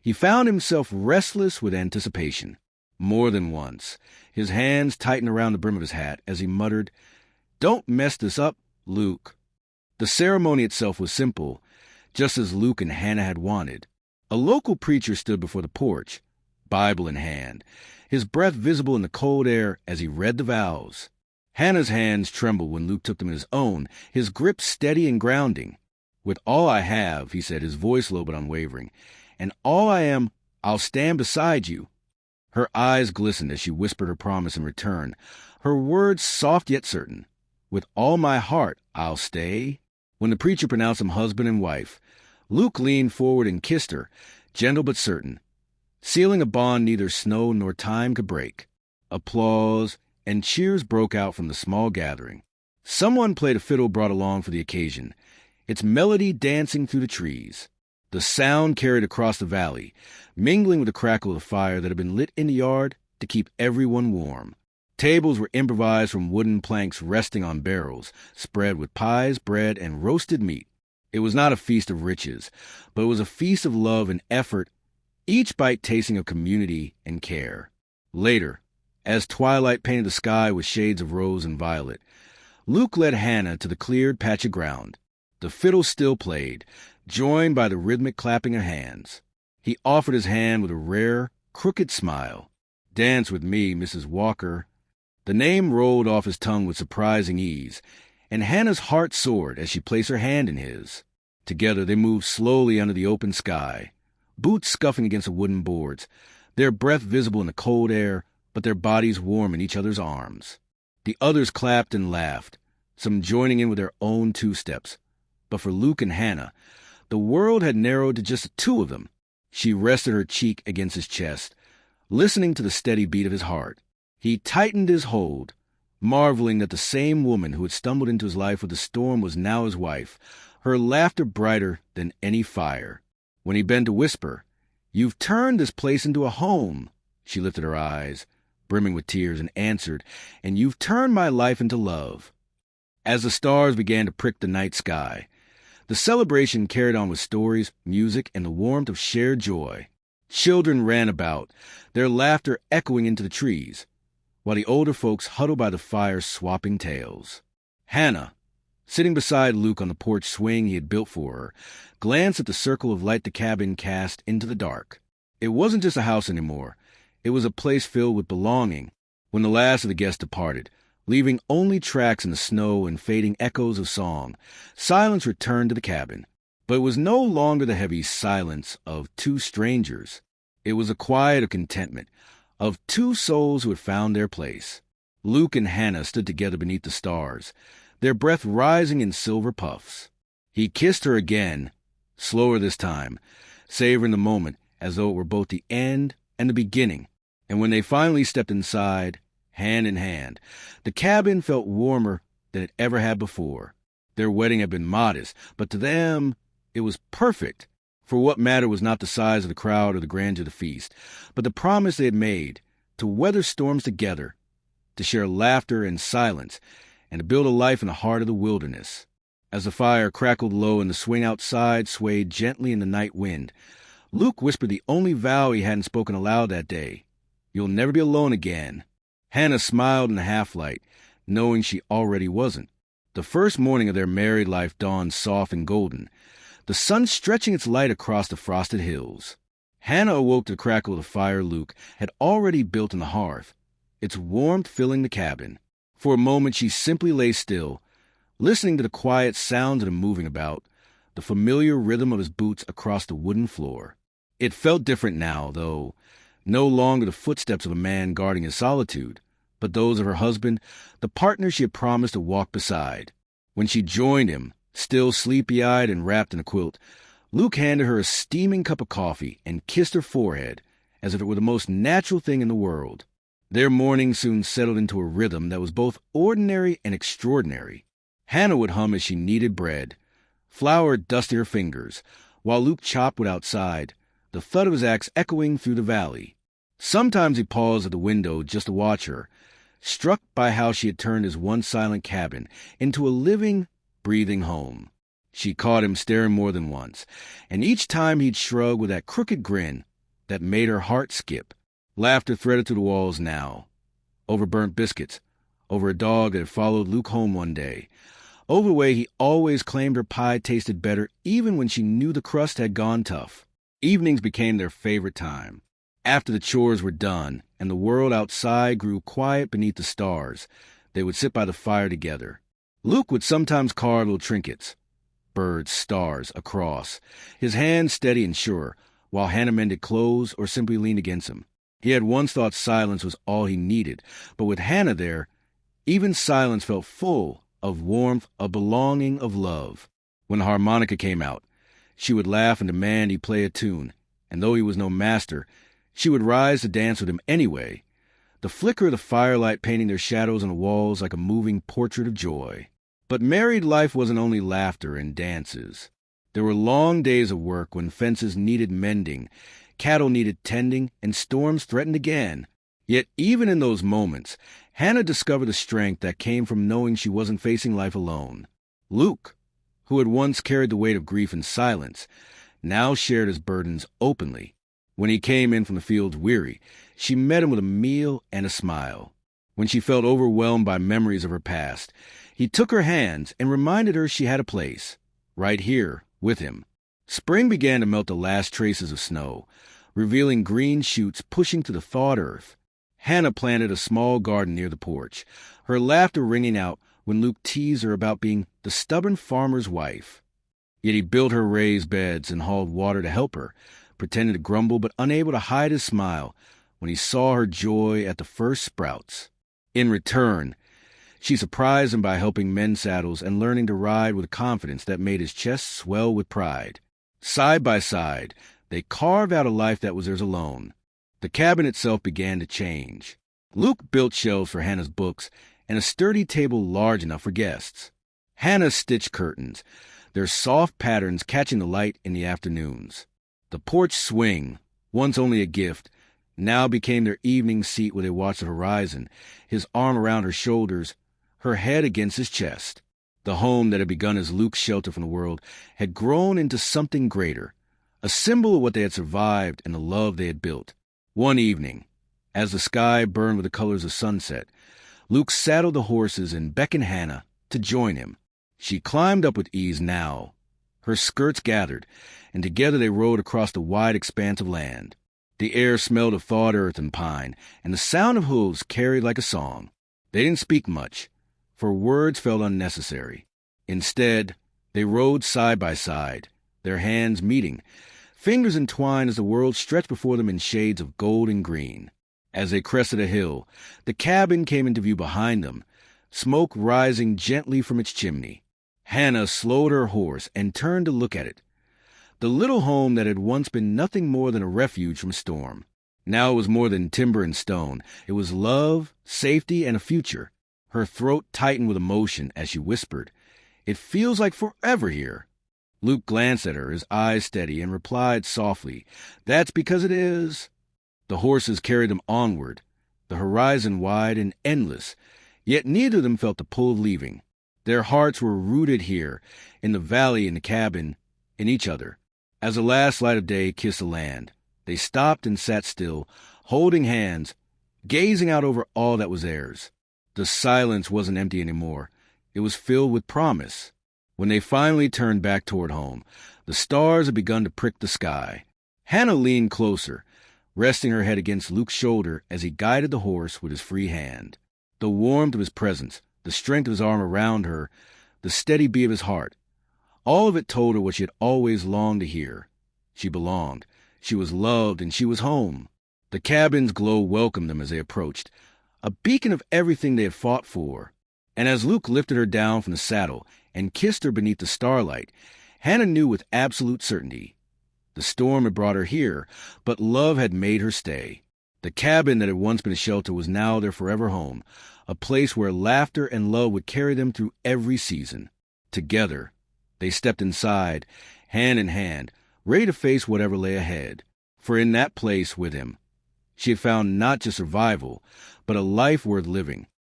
He found himself restless with anticipation. More than once, his hands tightened around the brim of his hat as he muttered, "Don't mess this up, Luke." The ceremony itself was simple, just as Luke and Hannah had wanted. A local preacher stood before the porch, Bible in hand, his breath visible in the cold air as he read the vows. Hannah's hands trembled when Luke took them in his own, his grip steady and grounding. "With all I have," he said, his voice low but unwavering, "and all I am, I'll stand beside you." Her eyes glistened as she whispered her promise in return, her words soft yet certain. "With all my heart, I'll stay." When the preacher pronounced them husband and wife, Luke leaned forward and kissed her, gentle but certain, sealing a bond neither snow nor time could break. Applause and cheers broke out from the small gathering. Someone played a fiddle brought along for the occasion, its melody dancing through the trees. The sound carried across the valley, mingling with the crackle of the fire that had been lit in the yard to keep everyone warm. Tables were improvised from wooden planks resting on barrels, spread with pies, bread, and roasted meat. It was not a feast of riches, but it was a feast of love and effort, each bite tasting of community and care. Later, as twilight painted the sky with shades of rose and violet, Luke led Hannah to the cleared patch of ground. The fiddle still played, joined by the rhythmic clapping of hands. He offered his hand with a rare, crooked smile. "Dance with me, Mrs. Walker." The name rolled off his tongue with surprising ease, and Hannah's heart soared as she placed her hand in his. Together they moved slowly under the open sky, boots scuffing against the wooden boards, their breath visible in the cold air, but their bodies warm in each other's arms. The others clapped and laughed, some joining in with their own two-steps. But for Luke and Hannah, the world had narrowed to just the two of them. She rested her cheek against his chest, listening to the steady beat of his heart. He tightened his hold, marveling that the same woman who had stumbled into his life with the storm was now his wife, her laughter brighter than any fire. When he bent to whisper, "You've turned this place into a home," she lifted her eyes, brimming with tears, and answered, "And you've turned my life into love." As the stars began to prick the night sky, the celebration carried on with stories, music, and the warmth of shared joy. Children ran about, their laughter echoing into the trees, while the older folks huddled by the fire swapping tales. Hannah, sitting beside Luke on the porch swing he had built for her, glanced at the circle of light the cabin cast into the dark. It wasn't just a house anymore. It was a place filled with belonging. When the last of the guests departed, leaving only tracks in the snow and fading echoes of song, silence returned to the cabin. But it was no longer the heavy silence of two strangers. It was a quiet of contentment, of two souls who had found their place. Luke and Hannah stood together beneath the stars, their breath rising in silver puffs. He kissed her again, slower this time, savoring the moment as though it were both the end and the beginning. And when they finally stepped inside, hand in hand, the cabin felt warmer than it ever had before. Their wedding had been modest, but to them it was perfect. For what mattered was not the size of the crowd or the grandeur of the feast, but the promise they had made to weather storms together, to share laughter and silence, and to build a life in the heart of the wilderness. As the fire crackled low and the swing outside swayed gently in the night wind, Luke whispered the only vow he hadn't spoken aloud that day. "You'll never be alone again." Hannah smiled in the half-light, knowing she already wasn't. The first morning of their married life dawned soft and golden, the sun stretching its light across the frosted hills. Hannah awoke to the crackle of the fire Luke had already built in the hearth, its warmth filling the cabin. For a moment she simply lay still, listening to the quiet sounds of him moving about, the familiar rhythm of his boots across the wooden floor. It felt different now, though, no longer the footsteps of a man guarding his solitude, but those of her husband, the partner she had promised to walk beside. When she joined him, still sleepy-eyed and wrapped in a quilt, Luke handed her a steaming cup of coffee and kissed her forehead as if it were the most natural thing in the world. Their morning soon settled into a rhythm that was both ordinary and extraordinary. Hannah would hum as she kneaded bread, flour dusted her fingers, while Luke chopped wood outside, the thud of his axe echoing through the valley. Sometimes he paused at the window just to watch her, struck by how she had turned his once silent cabin into a living, breathing home. She caught him staring more than once, and each time he'd shrug with that crooked grin that made her heart skip. Laughter threaded through the walls now. Over burnt biscuits, over a dog that had followed Luke home one day, over the way he always claimed her pie tasted better even when she knew the crust had gone tough. Evenings became their favorite time. After the chores were done and the world outside grew quiet beneath the stars, they would sit by the fire together. Luke would sometimes carve little trinkets, birds, stars, a cross, his hands steady and sure, while Hannah mended clothes or simply leaned against him. He had once thought silence was all he needed, but with Hannah there, even silence felt full of warmth, of belonging, of love. When the harmonica came out, she would laugh and demand he play a tune, and though he was no master, she would rise to dance with him anyway, the flicker of the firelight painting their shadows on the walls like a moving portrait of joy. But married life wasn't only laughter and dances. There were long days of work when fences needed mending, cattle needed tending, and storms threatened again. Yet even in those moments, Hannah discovered the strength that came from knowing she wasn't facing life alone. Luke, who had once carried the weight of grief in silence, now shared his burdens openly. When he came in from the fields weary, she met him with a meal and a smile. When she felt overwhelmed by memories of her past, he took her hands and reminded her she had a place, right here, with him. Spring began to melt the last traces of snow, revealing green shoots pushing to the thawed earth. Hannah planted a small garden near the porch, her laughter ringing out when Luke teased her about being the stubborn farmer's wife. Yet he built her raised beds and hauled water to help her, pretending to grumble but unable to hide his smile when he saw her joy at the first sprouts. In return, she surprised him by helping mend saddles and learning to ride with a confidence that made his chest swell with pride. Side by side, they carved out a life that was theirs alone. The cabin itself began to change. Luke built shelves for Hannah's books and a sturdy table large enough for guests. Hannah stitched curtains, their soft patterns catching the light in the afternoons. The porch swing, once only a gift, now became their evening seat where they watched the horizon, his arm around her shoulders, her head against his chest. The home that had begun as Luke's shelter from the world had grown into something greater, a symbol of what they had survived and the love they had built. One evening, as the sky burned with the colors of sunset, Luke saddled the horses and beckoned Hannah to join him. She climbed up with ease now. Her skirts gathered, and together they rode across the wide expanse of land. The air smelled of thawed earth and pine, and the sound of hooves carried like a song. They didn't speak much, for words felt unnecessary. Instead, they rode side by side, their hands meeting, fingers entwined as the world stretched before them in shades of gold and green. As they crested a hill, the cabin came into view behind them, smoke rising gently from its chimney. Hannah slowed her horse and turned to look at it. The little home that had once been nothing more than a refuge from storm. Now it was more than timber and stone. It was love, safety, and a future. Her throat tightened with emotion as she whispered, "It feels like forever here." Luke glanced at her, his eyes steady, and replied softly, "That's because it is." The horses carried them onward, the horizon wide and endless, yet neither of them felt the pull of leaving. Their hearts were rooted here, in the valley, in the cabin, in each other. As the last light of day kissed the land, they stopped and sat still, holding hands, gazing out over all that was theirs. The silence wasn't empty anymore. It was filled with promise. When they finally turned back toward home, the stars had begun to prick the sky. Hannah leaned closer, resting her head against Luke's shoulder as he guided the horse with his free hand. The warmth of his presence, the strength of his arm around her, the steady beat of his heart, all of it told her what she had always longed to hear. She belonged, she was loved, and she was home. The cabin's glow welcomed them as they approached, a beacon of everything they had fought for. And as Luke lifted her down from the saddle and kissed her beneath the starlight, Hannah knew with absolute certainty. The storm had brought her here, but love had made her stay. The cabin that had once been a shelter was now their forever home, a place where laughter and love would carry them through every season. Together, they stepped inside, hand in hand, ready to face whatever lay ahead. For in that place with him, she had found not just survival, but a life worth living.